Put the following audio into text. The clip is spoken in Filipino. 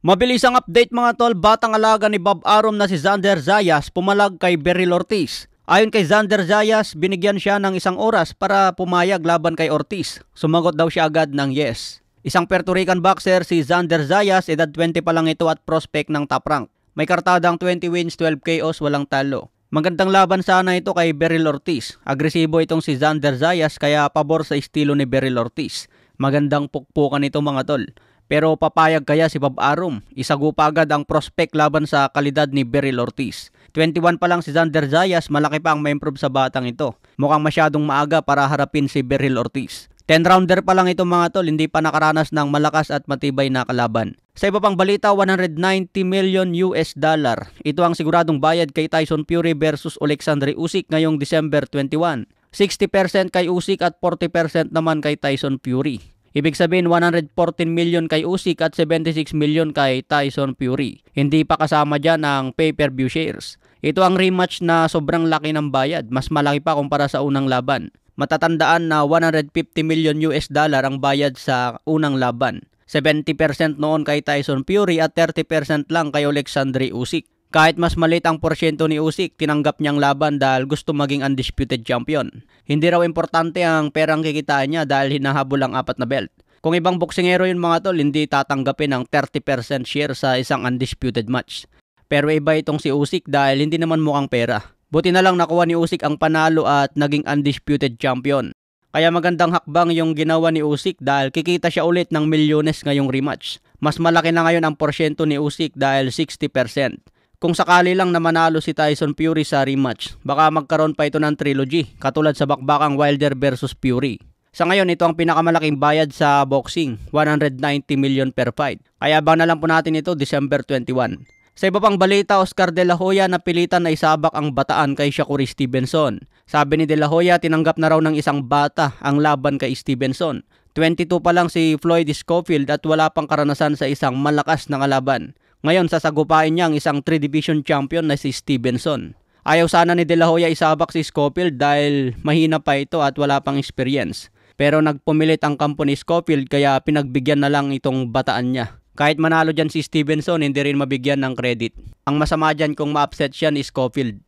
Mabilis ang update mga tol, batang alaga ni Bob Arum na si Xander Zayas pumalag kay Beryl Ortiz. Ayon kay Xander Zayas, binigyan siya ng 1 oras para pumayag laban kay Ortiz. Sumagot daw siya agad ng yes. Isang Puerto Rican boxer si Xander Zayas, edad 20 pa lang ito at prospect ng top rank. May kartadang 20 wins, 12 KOs, walang talo. Magandang laban sana ito kay Beryl Ortiz. Agresibo itong si Xander Zayas kaya pabor sa estilo ni Beryl Ortiz. Magandang pukpukan ito mga tol. Pero papayag kaya si Bob Arum? Isagupa agad ang prospect laban sa kalidad ni Beryl Ortiz. 21 pa lang si Xander Zayas, malaki pa ang ma-improve sa batang ito. Mukhang masyadong maaga para harapin si Beryl Ortiz. 10-rounder pa lang ito mga tol, hindi pa nakaranas ng malakas at matibay na kalaban. Sa iba pang balita, $190 million. Ito ang siguradong bayad kay Tyson Fury versus Alexander Usyk ngayong December 21. 60% kay Usyk at 40% naman kay Tyson Fury. Ibig sabihin 114 million kay Usyk at 76 million kay Tyson Fury. Hindi pa kasama dyan ang pay-per-view shares. Ito ang rematch na sobrang laki ng bayad, mas malaki pa kumpara sa unang laban. Matatandaan na $150 million ang bayad sa unang laban. 70% noon kay Tyson Fury at 30% lang kay Alexander Usyk. Kahit mas maliit ang porsyento ni Usyk, tinanggap niyang laban dahil gusto maging undisputed champion. Hindi raw importante ang perang kikitain niya dahil hinahabol ang 4 na belt. Kung ibang boksingero yun mga tol, hindi tatanggapin ang 30% share sa isang undisputed match. Pero iba itong si Usyk dahil hindi naman mukhang pera. Buti na lang nakuha ni Usyk ang panalo at naging undisputed champion. Kaya magandang hakbang yung ginawa ni Usyk dahil kikita siya ulit ng milyones ngayong rematch. Mas malaki na ngayon ang porsyento ni Usyk dahil 60%. Kung sakali lang na manalo si Tyson Fury sa rematch, baka magkaroon pa ito ng trilogy, katulad sa bakbakang Wilder versus Fury. Sa ngayon, ito ang pinakamalaking bayad sa boxing, $190 million per fight. Kaya bang na lang po natin ito December 21. Sa iba pang balita, Oscar De La Hoya napilitan na isabak ang bataan kay Shakur Stevenson. Sabi ni De La Hoya, tinanggap na raw ng isang bata ang laban kay Stevenson. 22 pa lang si Floyd Schofield at wala pang karanasan sa isang malakas na kalaban. Ngayon, sasagupain niya ang isang 3-division champion na si Stevenson. Ayaw sana ni De La Hoya isabak si Schofield dahil mahina pa ito at wala pang experience. Pero nagpumilit ang kampo ni Schofield kaya pinagbigyan na lang itong bataan niya. Kahit manalo dyan si Stevenson, hindi rin mabigyan ng credit. Ang masama dyan kung ma-upset siya ni Schofield.